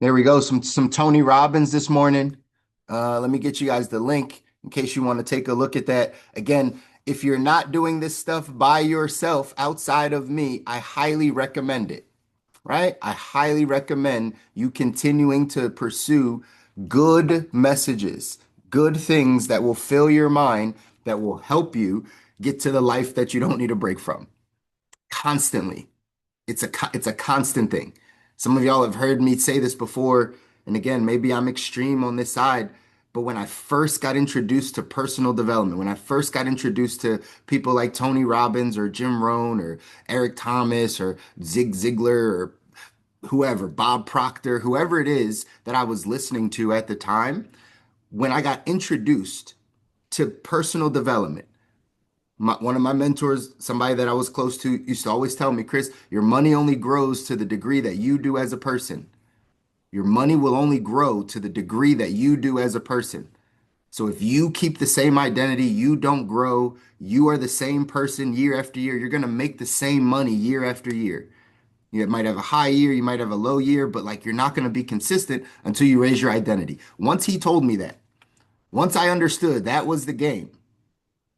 There we go. Some Tony Robbins this morning. Let me get you guys the link in case you want to take a look at that. Again, if you're not doing this stuff by yourself outside of me, I highly recommend it, right? I highly recommend you continuing to pursue good messages, good things that will fill your mind, that will help you get to the life that you don't need a break from constantly. It's a constant thing. Some of y'all have heard me say this before, and again, maybe I'm extreme on this side, but when I first got introduced to personal development, when I first got introduced to people like Tony Robbins or Jim Rohn or Eric Thomas or Zig Ziglar or whoever, Bob Proctor, whoever it is that I was listening to at the time, when I got introduced to personal development, one of my mentors, somebody that I was close to, used to always tell me, Chris, your money only grows to the degree that you do as a person. Your money will only grow to the degree that you do as a person. So if you keep the same identity, you don't grow, you are the same person year after year, you're going to make the same money year after year. You might have a high year, you might have a low year, but like you're not going to be consistent until you raise your identity. Once he told me that, once I understood that was the game,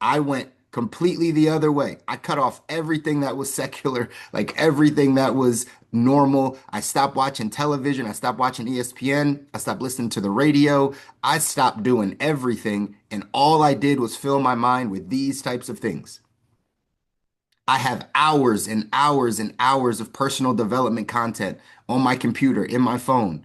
I went completely the other way. I cut off everything that was secular, like everything that was normal. I stopped watching television. I stopped watching ESPN. I stopped listening to the radio. I stopped doing everything. And all I did was fill my mind with these types of things. I have hours and hours and hours of personal development content on my computer, in my phone.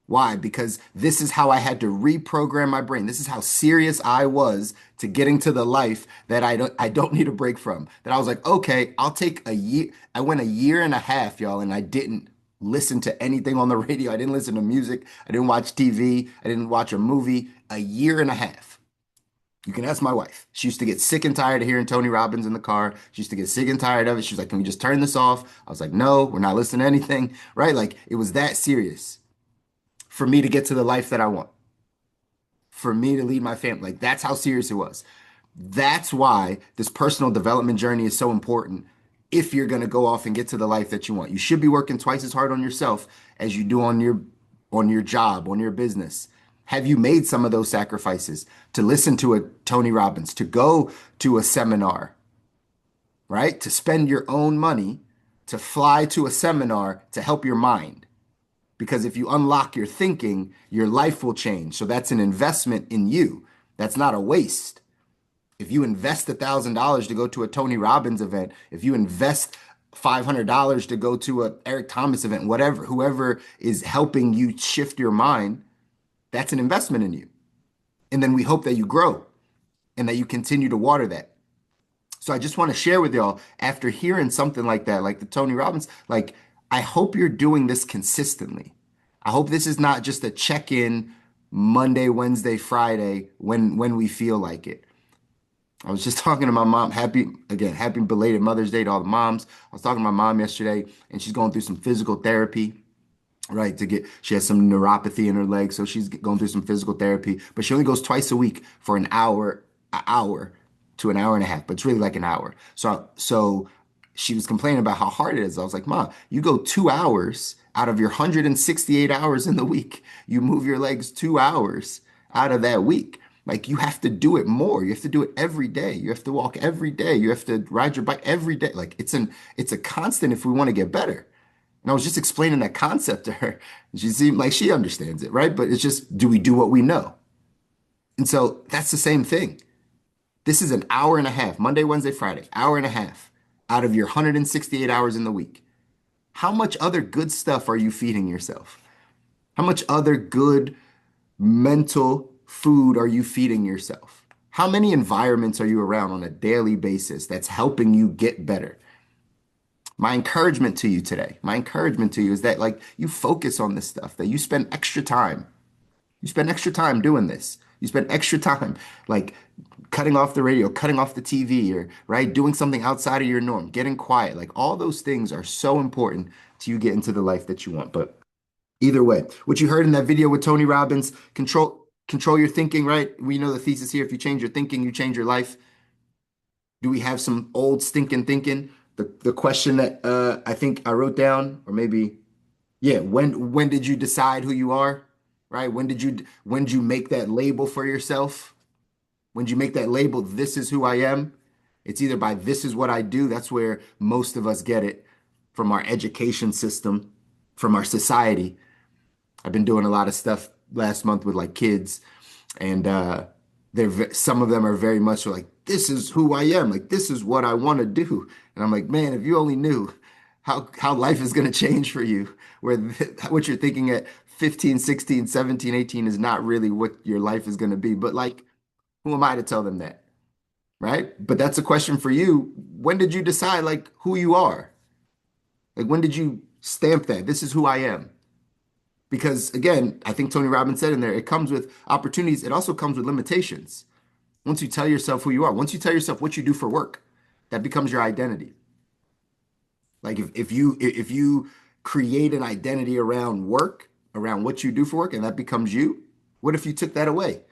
Why? Because this is how I had to reprogram my brain. This is how serious I was to getting to the life that I don't need a break from. That I was like, okay, I'll take a year. I went a year and a half, y'all, and I didn't listen to anything on the radio. I didn't listen to music. I didn't watch TV. I didn't watch a movie. A year and a half. You can ask my wife. She used to get sick and tired of hearing Tony Robbins in the car. She used to get sick and tired of it. She was like, can we just turn this off? I was like, no, we're not listening to anything, right? Like it was that serious for me to get to the life that I want, for me to lead my family. Like that's how serious it was. That's why this personal development journey is so important if you're going to go off and get to the life that you want. You should be working twice as hard on yourself as you do on your job, on your business. Have you made some of those sacrifices to listen to a Tony Robbins, to go to a seminar, right? To spend your own money to fly to a seminar to help your mind? Because if you unlock your thinking, your life will change. So that's an investment in you. That's not a waste. If you invest $1,000 to go to a Tony Robbins event, if you invest $500 to go to a Eric Thomas event, whatever, whoever is helping you shift your mind, that's an investment in you. And then we hope that you grow and that you continue to water that. So I just want to share with y'all after hearing something like that, like the Tony Robbins, like I hope you're doing this consistently. I hope this is not just a check-in Monday, Wednesday, Friday when we feel like it. I was just talking to my mom. Happy belated Mother's Day to all the moms. I was talking to my mom yesterday, and she's going through some physical therapy, right? She has some neuropathy in her leg, so she's going through some physical therapy. But she only goes twice a week for an hour to an hour and a half, but it's really like an hour. So she was complaining about how hard it is. I was like, Mom, you go 2 hours out of your 168 hours in the week. You move your legs 2 hours out of that week. Like you have to do it more. You have to do it every day. You have to walk every day. You have to ride your bike every day. Like it's a constant if we want to get better. And I was just explaining that concept to her. She seemed like she understands it, right? But it's just, do we do what we know? And so that's the same thing. This is an hour and a half, Monday, Wednesday, Friday, hour and a half out of your 168 hours in the week. How much other good stuff are you feeding yourself? How much other good mental food are you feeding yourself? How many environments are you around on a daily basis that's helping you get better? My encouragement to you today, my encouragement to you is that like you focus on this stuff, that you spend extra time. You spend extra time doing this. You spend extra time like cutting off the radio, cutting off the TV, or right, doing something outside of your norm, getting quiet. Like all those things are so important to you get into the life that you want. But either way, what you heard in that video with Tony Robbins, control your thinking, right? We know the thesis here. If you change your thinking, you change your life. Do we have some old stinking thinking? The question that I think I wrote down, or maybe Yeah, when did you decide who you are? Right? When did you make that label for yourself? When did you make that label, this is who I am? It's either by this is what I do. That's where most of us get it from our education system, from our society. I've been doing a lot of stuff last month with like kids, and some of them are very much like, this is who I am, like this is what I want to do. And I'm like, man, if you only knew how life is going to change for you, where what you're thinking at 15, 16, 17, 18 is not really what your life is going to be. But like, who am I to tell them that? Right? But that's a question for you. When did you decide like who you are? Like when did you stamp that? This is who I am. Because again, I think Tony Robbins said in there, it comes with opportunities. It also comes with limitations. Once you tell yourself who you are, once you tell yourself what you do for work, that becomes your identity. Like if you create an identity around work, around what you do for work, and that becomes you, what if you took that away?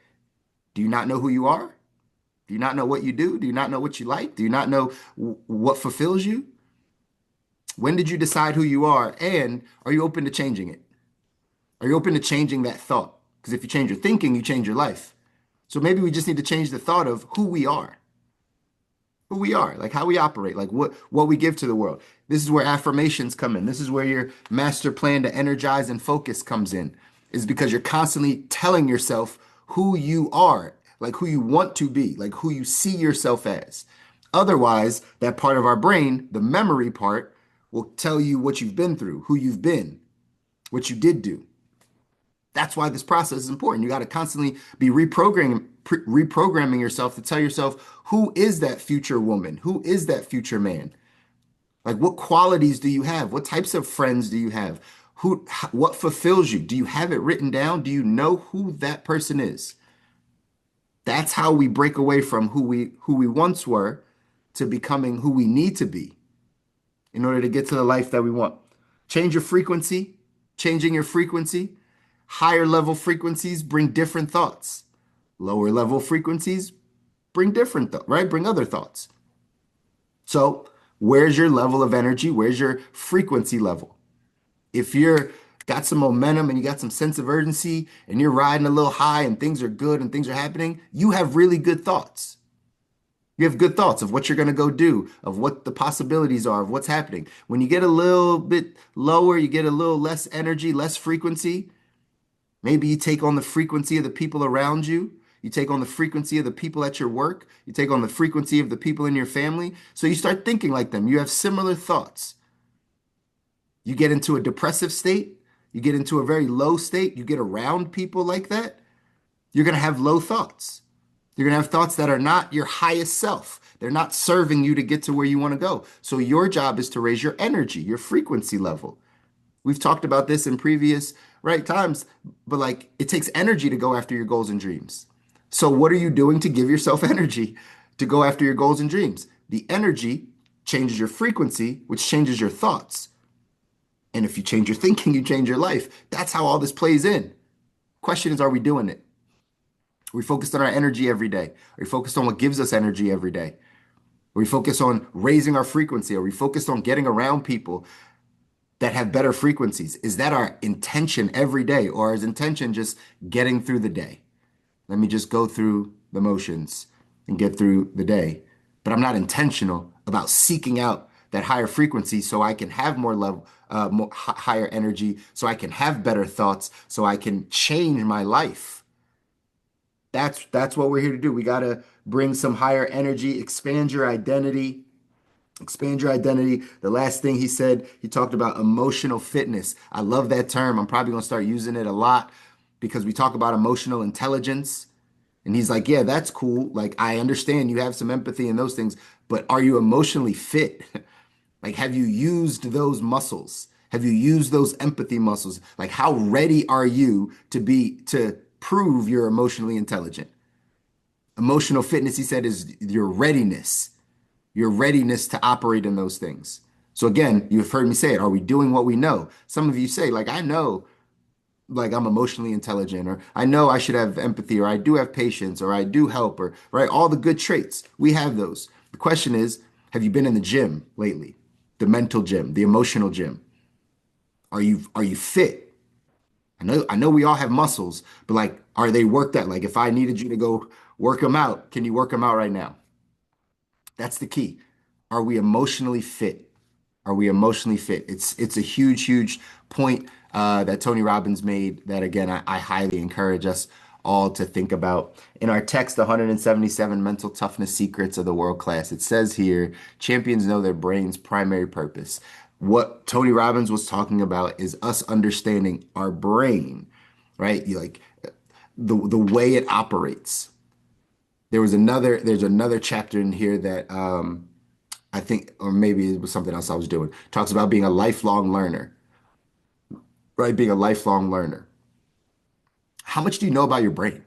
Do you not know who you are? Do you not know what you do? Do you not know what you like? Do you not know what fulfills you? When did you decide who you are? And are you open to changing it? Are you open to changing that thought? Because if you change your thinking, you change your life. So maybe we just need to change the thought of who we are, like how we operate, like what we give to the world. This is where affirmations come in. This is where your master plan to energize and focus comes in, is because you're constantly telling yourself who you are, like who you want to be, like who you see yourself as. Otherwise, that part of our brain, the memory part, will tell you what you've been through, who you've been, what you did do. That's why this process is important. You got to constantly be reprogramming yourself to tell yourself, who is that future woman? Who is that future man? Like what qualities do you have? What types of friends do you have? What fulfills you? Do you have it written down? Do you know who that person is? That's how we break away from who we once were to becoming who we need to be in order to get to the life that we want. Change your frequency, changing your frequency. Higher level frequencies bring different thoughts. Lower level frequencies bring right? Bring other thoughts. So, where's your level of energy? Where's your frequency level? If you're got some momentum and you got some sense of urgency and you're riding a little high and things are good and things are happening, you have really good thoughts. You have good thoughts of what you're going to go do, of what the possibilities are, of what's happening. When you get a little bit lower, you get a little less energy, less frequency. Maybe you take on the frequency of the people around you. You take on the frequency of the people at your work. You take on the frequency of the people in your family. So you start thinking like them. You have similar thoughts. You get into a depressive state. You get into a very low state. You get around people like that. You're going to have low thoughts. You're going to have thoughts that are not your highest self. They're not serving you to get to where you want to go. So your job is to raise your energy, your frequency level. We've talked about this in previous right times, but like it takes energy to go after your goals and dreams. So what are you doing to give yourself energy to go after your goals and dreams? The energy changes your frequency, which changes your thoughts. And if you change your thinking, you change your life. That's how all this plays in. Question is, are we doing it? Are we focused on our energy every day? Are we focused on what gives us energy every day? Are we focused on raising our frequency? Are we focused on getting around people that have better frequencies? Is that our intention every day, or is intention just getting through the day? Let me just go through the motions and get through the day. But I'm not intentional about seeking out that higher frequency so I can have higher energy, so I can have better thoughts, so I can change my life. That's what we're here to do. We got to bring some higher energy, expand your identity. Expand your identity. The last thing he said, he talked about emotional fitness. I love that term. I'm probably going to start using it a lot because we talk about emotional intelligence. And he's like, yeah, that's cool. Like, I understand you have some empathy and those things, but are you emotionally fit? Like, have you used those muscles? Have you used those empathy muscles? Like, how ready are you to prove you're emotionally intelligent? Emotional fitness, he said, is your readiness to operate in those things. So again, you've heard me say it. Are we doing what we know? Some of you say, like, I know, like I'm emotionally intelligent, or I know I should have empathy, or I do have patience, or I do help, or right, all the good traits. We have those. The question is, have you been in the gym lately? The mental gym, the emotional gym. Are you fit? I know we all have muscles, but like, are they worked out? Like, if I needed you to go work them out, can you work them out right now? That's the key. Are we emotionally fit? Are we emotionally fit? It's a huge point that Tony Robbins made that again I highly encourage us all to think about. In our text, the 177 mental toughness secrets of the world class, it says here, champions know their brain's primary purpose. What Tony Robbins was talking about is us understanding our brain, right? Like the way it operates. There's another chapter in here that I think, or maybe it was something else I was doing, talks about being a lifelong learner, right? Being a lifelong learner. How much do you know about your brain,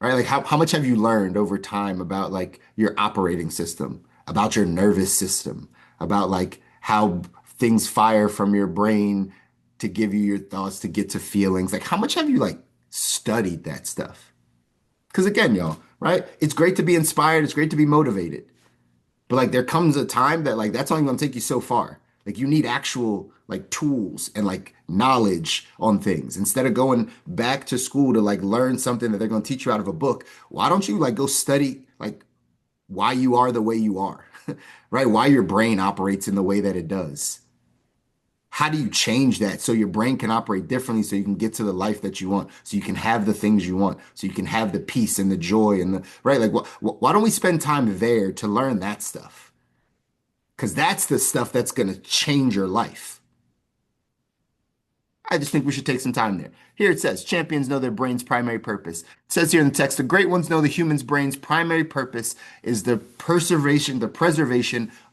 right? Like how much have you learned over time about like your operating system, about your nervous system, about like how things fire from your brain to give you your thoughts, to get to feelings? Like how much have you like studied that stuff? Because again, y'all, right? It's great to be inspired. It's great to be motivated. But like there comes a time that like that's only gonna take you so far. Like you need actual like tools and like knowledge on things. Instead of going back to school to like learn something that they're gonna teach you out of a book, why don't you like go study like why you are the way you are, right? Why your brain operates in the way that it does. How do you change that so your brain can operate differently so you can get to the life that you want, so you can have the things you want, so you can have the peace and the joy and the right? Like, why don't we spend time there to learn that stuff? Because that's the stuff that's going to change your life. I just think we should take some time there. Here it says, champions know their brain's primary purpose. It says here in the text, the great ones know the human's brain's primary purpose is the preservation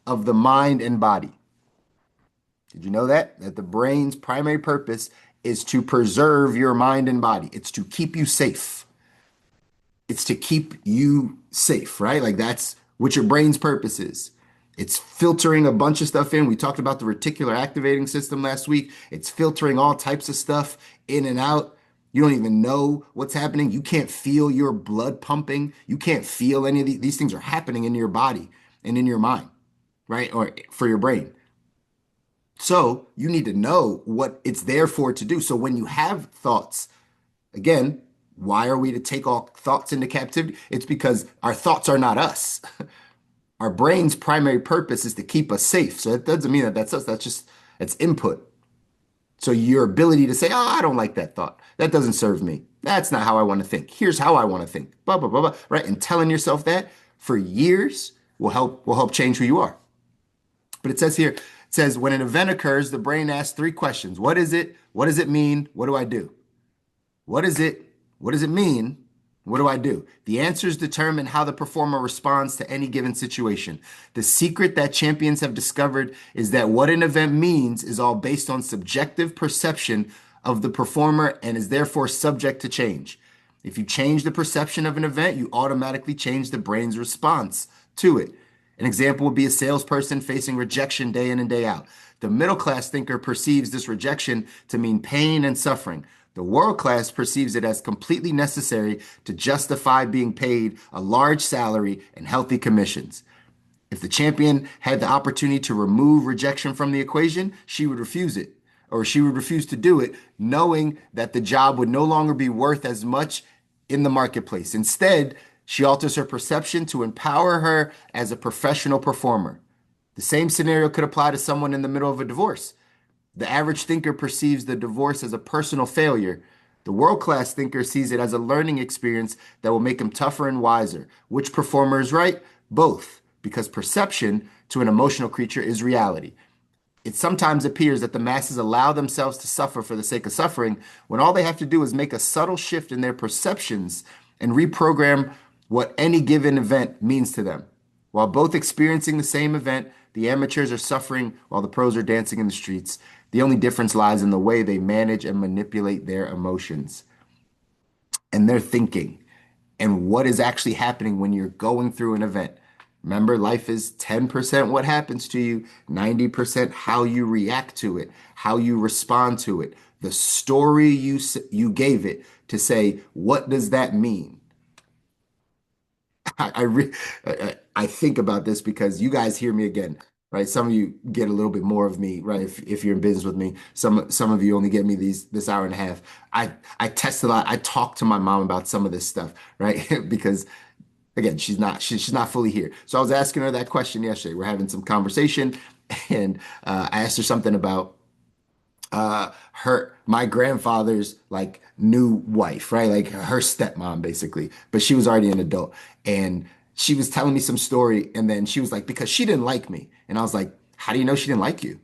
of the mind and body. Did you know that? That the brain's primary purpose is to preserve your mind and body. It's to keep you safe. It's to keep you safe, right? Like that's what your brain's purpose is. It's filtering a bunch of stuff in. We talked about the reticular activating system last week. It's filtering all types of stuff in and out. You don't even know what's happening. You can't feel your blood pumping. You can't feel any of these things are happening in your body and in your mind, right? Or for your brain. So you need to know what it's there for to do. So when you have thoughts, again, why are we to take all thoughts into captivity? It's because our thoughts are not us. Our brain's primary purpose is to keep us safe. So that doesn't mean that that's us. That's just, it's input. So your ability to say, oh, I don't like that thought. That doesn't serve me. That's not how I want to think. Here's how I want to think. Blah, blah, blah, blah. Right. And telling yourself that for years will help change who you are. But it says here, it says when an event occurs, the brain asks three questions. What is it? What does it mean? What do I do? What is it? What does it mean? What do I do? The answers determine how the performer responds to any given situation. The secret that champions have discovered is that what an event means is all based on subjective perception of the performer and is therefore subject to change. If you change the perception of an event, you automatically change the brain's response to it. An example would be a salesperson facing rejection day in and day out. The middle class thinker perceives this rejection to mean pain and suffering. The world class perceives it as completely necessary to justify being paid a large salary and healthy commissions. If the champion had the opportunity to remove rejection from the equation, she would refuse it, or she would refuse to do it, knowing that the job would no longer be worth as much in the marketplace. Instead, she alters her perception to empower her as a professional performer. The same scenario could apply to someone in the middle of a divorce. The average thinker perceives the divorce as a personal failure. The world class thinker sees it as a learning experience that will make him tougher and wiser. Which performer is right? Both, because perception to an emotional creature is reality. It sometimes appears that the masses allow themselves to suffer for the sake of suffering when all they have to do is make a subtle shift in their perceptions and reprogram what any given event means to them. While both experiencing the same event, the amateurs are suffering while the pros are dancing in the streets. The only difference lies in the way they manage and manipulate their emotions and their thinking and what is actually happening when you're going through an event. Remember, life is 10% what happens to you, 90% how you react to it, how you respond to it, the story you gave it to say, what does that mean? I, I, re- I think about this because you guys hear me again. right? Some of you get a little bit more of me, right? If you're in business with me, some of you only get me this hour and a half. I test a lot. I talk to my mom about some of this stuff, right? Because again, she's not fully here. So I was asking her that question yesterday. We're having some conversation, and I asked her something about my grandfather's like new wife, right? Like her stepmom basically, but she was already an adult. And she was telling me some story, and then she was like, because she didn't like me. And I was like, how do you know she didn't like you?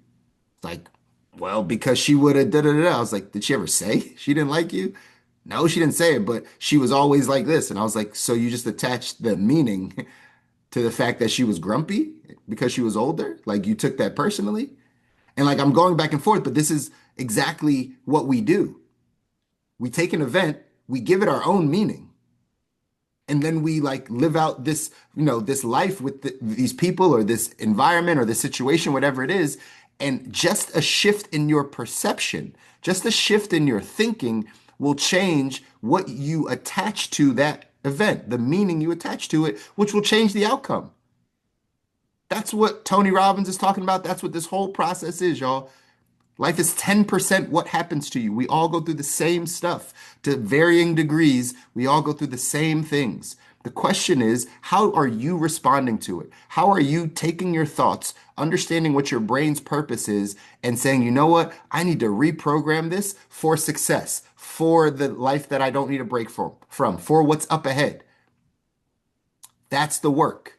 It's like, well, because she would have da da da. I was like, did she ever say she didn't like you? No, she didn't say it, but she was always like this. And I was like, so you just attached the meaning to the fact that she was grumpy because she was older? Like you took that personally? And like I'm going back and forth, but this is exactly what we do. We take an event, we give it our own meaning, and then we like live out this, this life with these people or this environment or this situation, whatever it is. And just a shift in your perception, just a shift in your thinking will change what you attach to that event, the meaning you attach to it, which will change the outcome. That's what Tony Robbins is talking about. That's what this whole process is, y'all. Life is 10% what happens to you. We all go through the same stuff to varying degrees. We all go through the same things. The question is, how are you responding to it? How are you taking your thoughts, understanding what your brain's purpose is, and saying, you know what? I need to reprogram this for success, for the life that I don't need a break from, for what's up ahead. That's the work.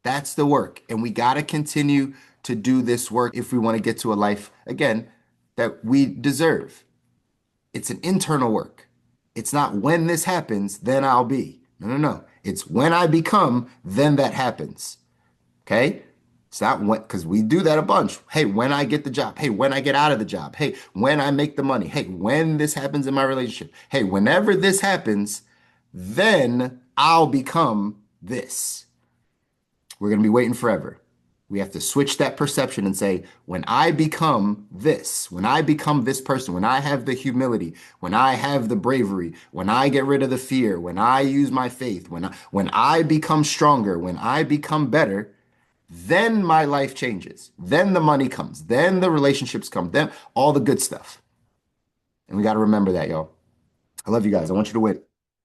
That's the work. And we got to continue to do this work if we want to get to a life, again, that we deserve. It's an internal work. It's not when this happens, then I'll be. No, no, no. It's when I become, then that happens. Okay? It's not when, because we do that a bunch. Hey, when I get the job. Hey, when I get out of the job. Hey, when I make the money. Hey, when this happens in my relationship. Hey, whenever this happens, then I'll become this. We're going to be waiting forever. We have to switch that perception and say, when I become this, when I become this person, when I have the humility, when I have the bravery, when I get rid of the fear, when I use my faith, when I become stronger, when I become better, then my life changes. Then the money comes. Then the relationships come. Then all the good stuff. And we got to remember that, y'all. I love you guys. I want you to win.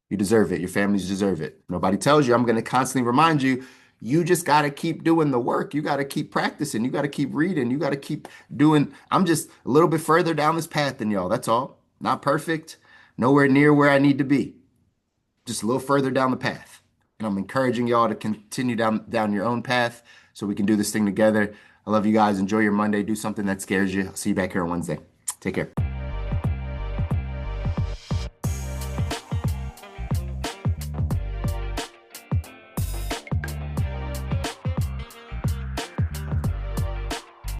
You deserve it. Your families deserve it. Nobody tells you. I'm going to constantly remind you. You just got to keep doing the work. You got to keep practicing. You got to keep reading. You got to keep doing. I'm just a little bit further down this path than y'all. That's all. Not perfect. Nowhere near where I need to be. Just a little further down the path. And I'm encouraging y'all to continue down your own path so we can do this thing together. I love you guys. Enjoy your Monday. Do something that scares you. I'll see you back here on Wednesday. Take care.